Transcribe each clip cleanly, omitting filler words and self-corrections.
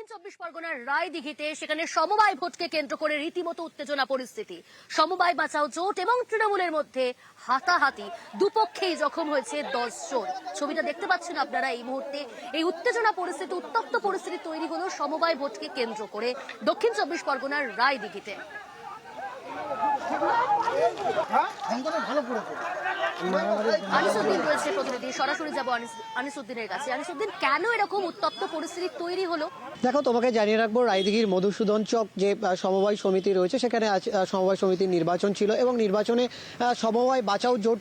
দক্ষিণ চব্বিশ পরগনার রায়দিঘিতে সেখানে সমবায় ভোটকে কেন্দ্র করে রীতিমতো উত্তেজনা পরিস্থিতি। সমবায় বাঁচাও জোট এবং তৃণমূলের মধ্যে হাতাহাতি, দুপক্ষেই জখম হয়েছে 10 জন। ছবিটা দেখতে পাচ্ছেন আপনারা এই মুহূর্তে। এই উত্তেজনা পরিস্থিতি, উত্তপ্ত পরিস্থিতি তৈরি হলো সমবায় ভোটকে কেন্দ্র করে দক্ষিণ চব্বিশ পরগনার রায়দিঘিতে। আনিসুদ্দিন রয়েছে প্রতিনিধি, সরাসরি যাবো আনিসুদ্দিনের কাছে। আনিসুদ্দিন, কেন এরকম উত্তপ্ত পরিস্থিতি তৈরি হলো? দেখো, তোমাকে জানিয়ে রাখবো, রায়দিঘির মধুসূদন চক যে সমবায় সমিতি রয়েছে সেখানে সমবায় সমিতির নির্বাচন ছিল এবং নির্বাচনে সমবায় বাঁচাও জোট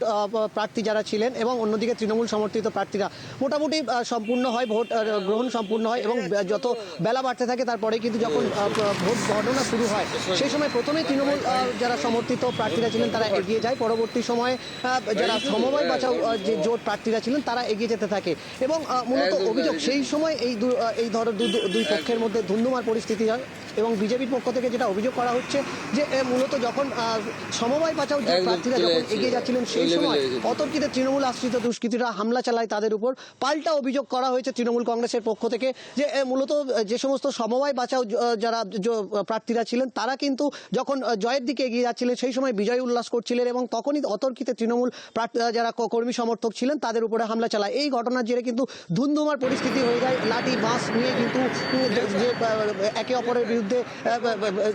প্রার্থী যারা ছিলেন এবং অন্যদিকে তৃণমূল সমর্থিত প্রার্থীরা মোটামুটি সম্পূর্ণ হয়, ভোট গ্রহণ সম্পূর্ণ হয় এবং যত বেলা বাড়তে থাকে তারপরে কিন্তু যখন ভোট গণনা শুরু হয় সেই সময় প্রথমে তৃণমূল যারা সমর্থিত প্রার্থীরা ছিলেন তারা এগিয়ে যায়, পরবর্তী সময়ে যারা সমবায় বাঁচাও যে জোট প্রার্থীরা ছিলেন তারা এগিয়ে যেতে থাকে এবং মূলত অভিযোগ সেই সময় এই ধরনের দুই পক্ষের মধ্যে ধুন্ধুমার পরিস্থিতি হয় এবং বিজেপির পক্ষ থেকে যেটা অভিযোগ করা হচ্ছে যে মূলত যখন সমবায় বাঁচাও যে প্রার্থীরা যখন এগিয়ে যাচ্ছিলেন সেই সময় অতর্কিতে তৃণমূল আশ্রিত দুষ্কৃতীরা হামলা চালায় তাদের উপর। পাল্টা অভিযোগ করা হয়েছে তৃণমূল কংগ্রেসের পক্ষ থেকে যে মূলত যে সমস্ত সমবায় বাঁচাও যারা প্রার্থীরা ছিলেন তারা কিন্তু যখন জয়ের দিকে এগিয়ে যাচ্ছিলেন সেই সময় বিজয় উল্লাস করছিলেন এবং তখনই অতর্কিতে তৃণমূল যারা কর্মী সমর্থক ছিলেন তাদের উপরে হামলা চালায়। এই ঘটনার জেরে কিন্তু ধুন্ধুমার পরিস্থিতি হয়ে যায়, লাঠি বাঁশ নিয়ে কিন্তু যে একে অপরের বিরুদ্ধে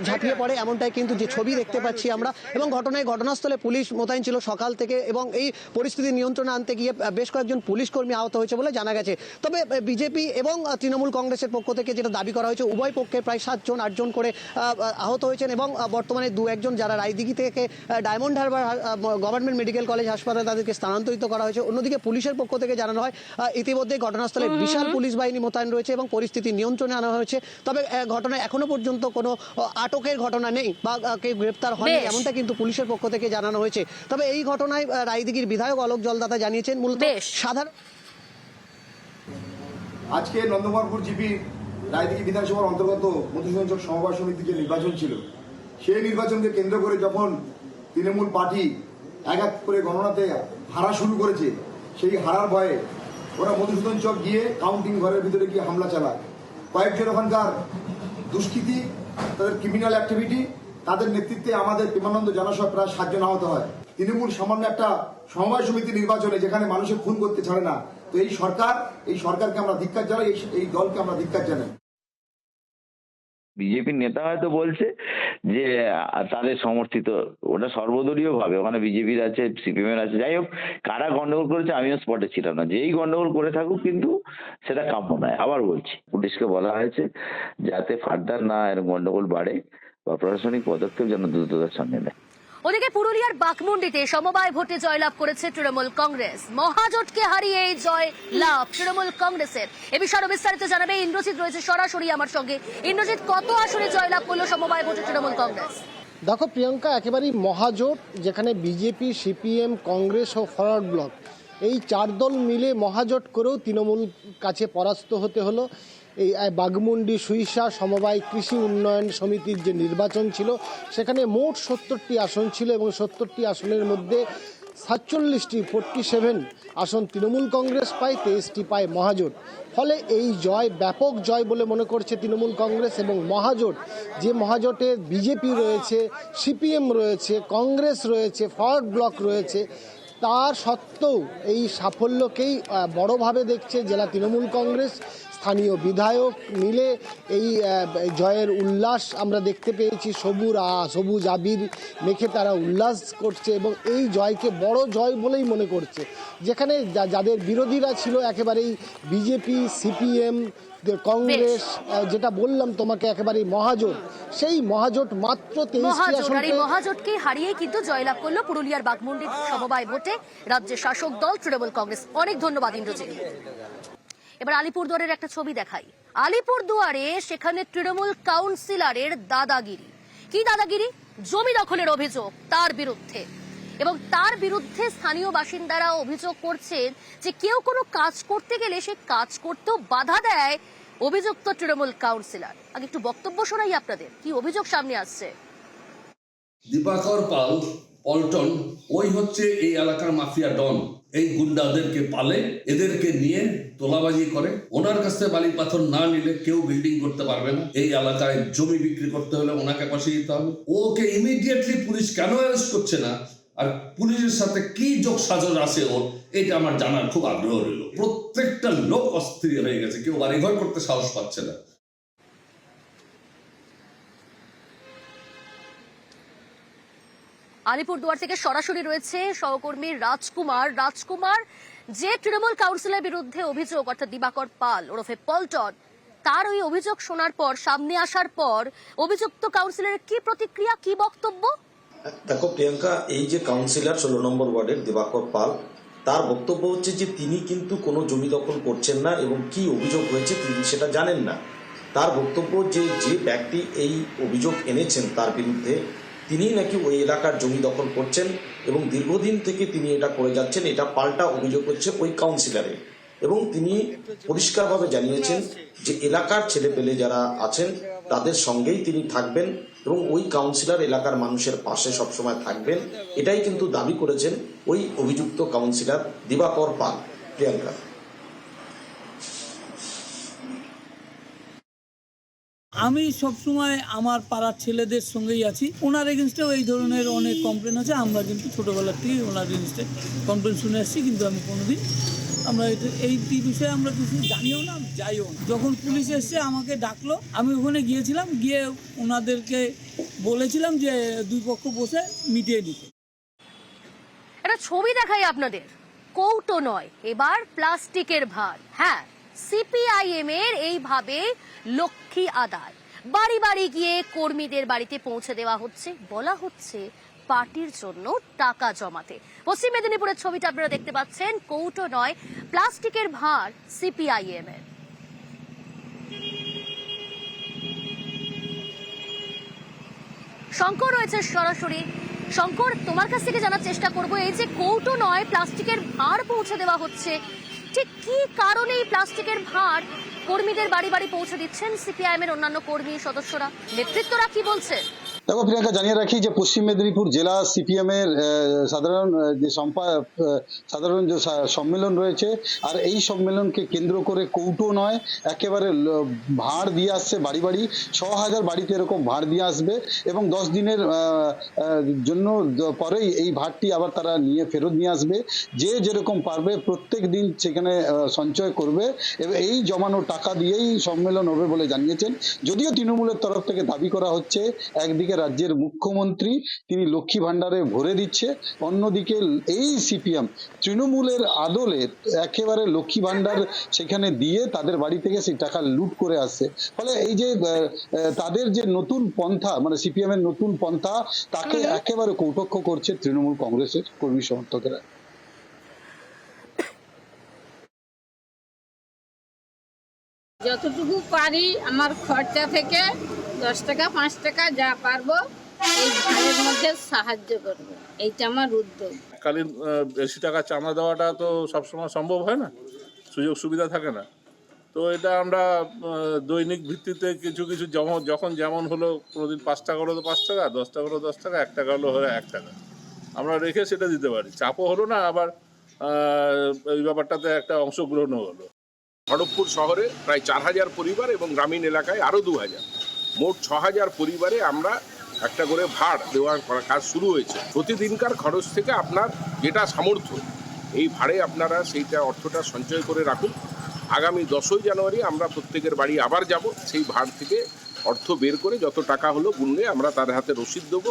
ঝাঁপিয়ে পড়ে, এমনটাই কিন্তু যে ছবি দেখতে পাচ্ছি আমরা। এবং ঘটনাস্থলে পুলিশ মোতায়েন ছিল সকাল থেকে এবং এই পরিস্থিতি নিয়ন্ত্রণে আনতে গিয়ে বেশ কয়েকজন পুলিশ কর্মী আহত হয়েছে বলে জানা গেছে। তবে বিজেপি এবং তৃণমূল কংগ্রেসের পক্ষ থেকে যেটা দাবি করা হয়েছে, উভয় পক্ষে প্রায় 7-8 করে আহত হয়েছেন এবং বর্তমানে 2-1 যারা রায়দিঘি থেকে diamond Harbour government medical college হাসপাতালে তাদেরকে স্থানান্তরিত করা হয়েছে। অন্যদিকে পুলিশের পক্ষ থেকে জানানো হয় ইতিমধ্যে ঘটনাস্থলে বিশাল পুলিশ বাহিনী মোতায়েন রয়েছে এবং পরিস্থিতি নিয়ন্ত্রণে আনা হয়েছে। তবে ঘটনায় এখনো পর্যন্ত কোনো আটকের ঘটনা নেই বা কেউ গ্রেপ্তার হয়নি, এমনটা কিন্তু পুলিশের পক্ষ থেকে জানানো হয়েছে। তবে এই ঘটনায় রায়দিঘির বিধায়ক অলোক জলদাতা জানিয়েছেন মূলত সাধারণ আজকে নন্দকুমারপুর জিপি রায়দিঘি বিধানসভার অন্তর্গত মধুসূদন চক সমবায় সমিতির যে নির্বাচন ছিল সেই নির্বাচনকে কেন্দ্র করে যখন তৃণমূল পার্টি এক এক করে গণনাতে হারা শুরু করেছে, সেই হারার ভয়ে ওরা মধুসূদন চক গিয়ে কাউন্টিং ঘরের ভিতরে গিয়ে হামলা চালায়। কয়েকজন ওখানকার দুষ্কৃতী, তাদের ক্রিমিনাল অ্যাক্টিভিটি, তাদের নেতৃত্বে আমাদের প্রেমানন্দ জনসহ প্রায় 7 জন আহত হয়। তৃণমূল সামান্য একটা সমবায় সমিতি নির্বাচনে যেখানে মানুষের খুন করতে ছাড়ে না, তো এই সরকারকে আমরা ধিক্কার জানাই, এই দলকে আমরা ধিক্কার জানাই। বিজেপির নেতা হয়তো বলছে যে তাদের সমর্থিত, ওটা সর্বদলীয় ভাবে, ওখানে বিজেপির আছে, সিপিএম এর আছে, যাই হোক কারা গন্ডগোল করেছে আমিও স্পটে ছিলাম না, যেই গন্ডগোল করে থাকুক কিন্তু সেটা কাম্য নয়। আবার বলছি, পুলিশকে বলা হয়েছে যাতে ফার্দার না এর গন্ডগোল বাড়ে বা প্রশাসনিক পদক্ষেপ যেন দ্রুততার সঙ্গে নেয়। ওদিকে পুরুলিয়ার বাকমুন্ডিতে সমবায় ভোটে জয়লাভ করেছে তৃণমূল কংগ্রেস। মহাজোটকে হারিয়ে এই জয় লাভ তৃণমূল কংগ্রেসের। এ বিষয়ে বিস্তারিত জানাবে ইন্দ্রজিৎ, রয়েছে সরাসরি আমার সঙ্গে। ইন্দ্রজিৎ, কত আসনে জয়লাভ করলো সমবায় ভোটে তৃণমূল কংগ্রেস? দেখো প্রিয়াঙ্কা, একেবারেই মহাজোট, যেখানে বিজেপি, সিপিএম, কংগ্রেস ও ফরওয়ার্ড ব্লক এই 4 দল মিলে মহাজোট করেও তৃণমূল কাছে পরাস্ত হতে হলো। এই বাঘমুন্ডি সুইসা সমবায় কৃষি উন্নয়ন সমিতির যে নির্বাচন ছিল সেখানে মোট 70টি আসন ছিল এবং 70টি আসনের মধ্যে 47 আসন তৃণমূল কংগ্রেস পায়, 23টি পায় মহাজোট। ফলে এই জয় ব্যাপক জয় বলে মনে করছে তৃণমূল কংগ্রেস এবং মহাজোট, যে মহাজোটে বিজেপি রয়েছে, সিপিএম রয়েছে, কংগ্রেস রয়েছে, ফরওয়ার্ড ব্লক রয়েছে, তার সত্ত্বেও এই সাফল্যকেই বড়ভাবে দেখছে জেলা তৃণমূল কংগ্রেস। স্থানীয় বিধায়ক মিলে এই জয়ের উল্লাস আমরা দেখতে পেয়েছি, সবুজ আবির মেখে তারা উল্লাস করছে এবং এই জয়কে বড় জয় বলেই মনে করছে। যেখানে যাদের বিরোধীরা ছিল একেবারেই বিজেপি, সিপিএম, কংগ্রেস, যেটা বললাম তোমাকে একেবারে মহাজোট, সেই মহাজোট মাত্র 23টি আসনে মহাজোটকে হারিয়ে কিন্তু জয়লাভ করলো পুরুলিয়ার বাঘমুন্ডি সমবায় ভোটে রাজ্যের শাসক দল তৃণমূল কংগ্রেস। অনেক ধন্যবাদ ইন্দ্রজিৎ। এবার আলিপুরদুয়ারের একটা ছবি দেখাই। আলিপুরদুয়ারে সেখানে তৃণমূল কাউন্সিলরের দাদাগিরি। কি দাদাগিরি? জমি দখলের অভিযোগ তার বিরুদ্ধে, এবং তার বিরুদ্ধে স্থানীয় বাসিন্দারা অভিযোগ করছেন যে কেউ কোনো কাজ করতে গেলে সে কাজ করতেও বাধা দেয় অভিযুক্ত তৃণমূল কাউন্সিলর। আগে একটু বক্তব্য শোনাই আপনাদের, কি অভিযোগ সামনে আসছে। দীপাকর পাল পল্টন, ওই হচ্ছে এই এলাকার মাফিয়া ডন। এই গুন্ডাদেরকে পালে, এদেরকে নিয়ে তোলাবাজি করে। ওনার কাছ থেকে বালি পাথর না নিলে কেউ বিল্ডিং করতে পারবে না। এই এলাকায় জমি বিক্রি করতে হলে ওনাকে পাশে দিতে হবে। ওকে ইমিডিয়েটলি পুলিশ কেন অ্যারেস্ট করছে না, আর পুলিশের সাথে কি যোগ সাজস আছে ওর, এটা আমার জানার খুব আগ্রহ রইল। প্রত্যেকটা লোক অস্থির হয়ে গেছে, কেউ বাড়িঘর করতে সাহস পাচ্ছে না। আলিপুরদুয়ার থেকে সরাসরি রয়েছে সহকর্মী রাজকুমার, যে তৃণমূল কাউন্সিলের বিরুদ্ধে অভিযোগ, অর্থাৎ দিবাকর পাল ওরফে পল্টন, তার ওই অভিযোগ শোনার পর, সামনে আসার পর অভিযুক্ত কাউন্সিলরের কি প্রতিক্রিয়া, কি বক্তব্য? দেখো প্রিয়াঙ্কা, এই যে কাউন্সিলর 16 নম্বর ওয়ার্ডের দিবাকর পাল, তার বক্তব্য হচ্ছে যে তিনি কিন্তু কোনো জমি দখল করছেন না এবং কি অভিযোগ হয়েছে তিনি সেটা জানেন না। তার বক্তব্য যে ব্যক্তি এই অভিযোগ এনেছেন তার বিরুদ্ধে, তিনি নাকি ওই এলাকার জমি দখল করছেন এবং দীর্ঘদিন থেকে তিনি এটা করে যাচ্ছেন। এটা পাল্টা অভিযোগ হচ্ছে ওই কাউন্সিলরের, এবং তিনি পরিষ্কারভাবে জানিয়েছেন যে এলাকার ছেলেপেলে যারা আছেন তাদের সঙ্গেই তিনি থাকবেন এবং ওই কাউন্সিলর এলাকার মানুষের পাশে সবসময় থাকবেন। এটাই কিন্তু দাবি করেছেন ওই অভিযুক্ত কাউন্সিলর দিবাকর পাল। প্রিয়াঙ্কা, আমি সবসময় আমার পাড়ার ছেলেদের সঙ্গেই আছি। ওনার এগেনস্টেও এই ধরনের অনেক কমপ্লেন আছে। আমরা কিন্তু ছোটোবেলার থেকেই ওনার এগেনস্টে কমপ্লেন শুনে আসছি, কিন্তু আমি কোনোদিন এই বিষয়ে আমরা কিছু জানিও না, যাইও না। যখন পুলিশ এসছে আমাকে ডাকলো, আমি ওখানে গিয়েছিলাম, গিয়ে ওনাদেরকে বলেছিলাম যে দুই পক্ষ বসে মিটিয়ে নিতে। একটা ছবি দেখাই আপনাদের, কৌটো নয় এবার প্লাস্টিকের ভার। হ্যাঁ, সিপিআইএম এর এইভাবে লক্ষ্মী আদায়, বাড়ি বাড়ি গিয়ে কর্মীদের বাড়িতে পৌঁছে দেওয়া হচ্ছে, বলা হচ্ছে পার্টির জন্য টাকা জমাতে। পশ্চিম মেদিনীপুরের ছবিটা আপনারা দেখতে পাচ্ছেন, কৌটো নয় প্লাস্টিকের ভার সিপিআইএম এর। শঙ্কর রয়েছে সরাসরি। শঙ্কর, তোমার কাছ থেকে জানার চেষ্টা করবো, এই যে কৌটো নয় প্লাস্টিকের ভার পৌঁছে দেওয়া হচ্ছে, ঠিক কি কারণে এই প্লাস্টিকের ভার কর্মীদের বাড়ি বাড়ি পৌঁছে দিচ্ছেন সিপিআইএম এর অন্যান্য কর্মী সদস্যরা, নেতৃত্বরা কি বলছে? দেখো প্রিয়াঙ্কা, জানিয়ে রাখি যে পশ্চিম মেদিনীপুর জেলা সিপিএম এর সাধারণ যে সম্মেলন রয়েছে, আর এই সম্মেলনকে কেন্দ্র করে কৌটো নয় একেবারে ভাঁড় দিয়ে আসছে বাড়ি বাড়ি। 6000 বাড়িতে এরকম ভাঁড় দিয়ে আসবে এবং 10 দিনের জন্য পরেই এই ভাঁড়টি আবার তারা ফেরত নিয়ে আসবে। যে যেরকম পারবে প্রত্যেক দিন সেখানে সঞ্চয় করবে এবং এই জমানো টাকা দিয়েই সম্মেলন হবে বলে জানিয়েছেন। যদিও তৃণমূলের তরফ থেকে দাবি করা হচ্ছে একদিকে রাজ্যের মুখ্যমন্ত্রী তিনি লক্ষ্মী ভান্ডারে ভরে দিচ্ছে, অন্যদিকে এই সিপিএম তৃণমূলের আদলে একেবারে লক্ষ্মী ভান্ডার সেখানে দিয়ে তাদের বাড়ি থেকে সেই টাকা লুট করে আসছে। ফলে এই যে তাদের যে নতুন পন্থা, মানে সিপিএম এর নতুন পন্থা, তাকে একেবারে কৌটক্ষ করছে তৃণমূল কংগ্রেসের কর্মী সমর্থকেরা। যতটুকু পারি আমার খরচা থেকে 10 টাকা 5 টাকা যা পারবো এই ভাড়ের মধ্যে সাহায্য করবো, এইটা আমার উদ্যোগ। কালীন বেশি টাকা চাঁদা দেওয়াটা তো সবসময় সম্ভব হয় না, সুযোগ সুবিধা থাকে না। তো এটা আমরা দৈনিক ভিত্তিতে কিছু কিছু যখন যেমন হলো, কোনোদিন 5 টাকা হলো তো 5 টাকা, 10 টাকা হলো 10 টাকা, 1 টাকা হলো 1 টাকা আমরা রেখে সেটা দিতে পারি। চাপও হলো না, আবার এই ব্যাপারটাতে একটা অংশগ্রহণও হলো। খড়গপুর শহরে প্রায় 4000 পরিবার এবং গ্রামীণ এলাকায় আরও 2000, মোট 6000 পরিবারে আমরা একটা করে ভাড় দেওয়ার কাজ শুরু হয়েছে। প্রতিদিনকার খরচ থেকে আপনার যেটা সামর্থ্য, এই ভাড়ে আপনারা সেইটা অর্থটা সঞ্চয় করে রাখুন। আগামী 10ই জানুয়ারি আমরা প্রত্যেকের বাড়ি আবার যাব, সেই ভাড় থেকে অর্থ বের করে যত টাকা হলো গুনলে আমরা তার হাতে রসিদ দেবো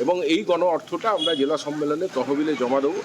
এবং এই গণ অর্থটা আমরা জেলা সম্মেলনে তহবিলে জমা দেবো।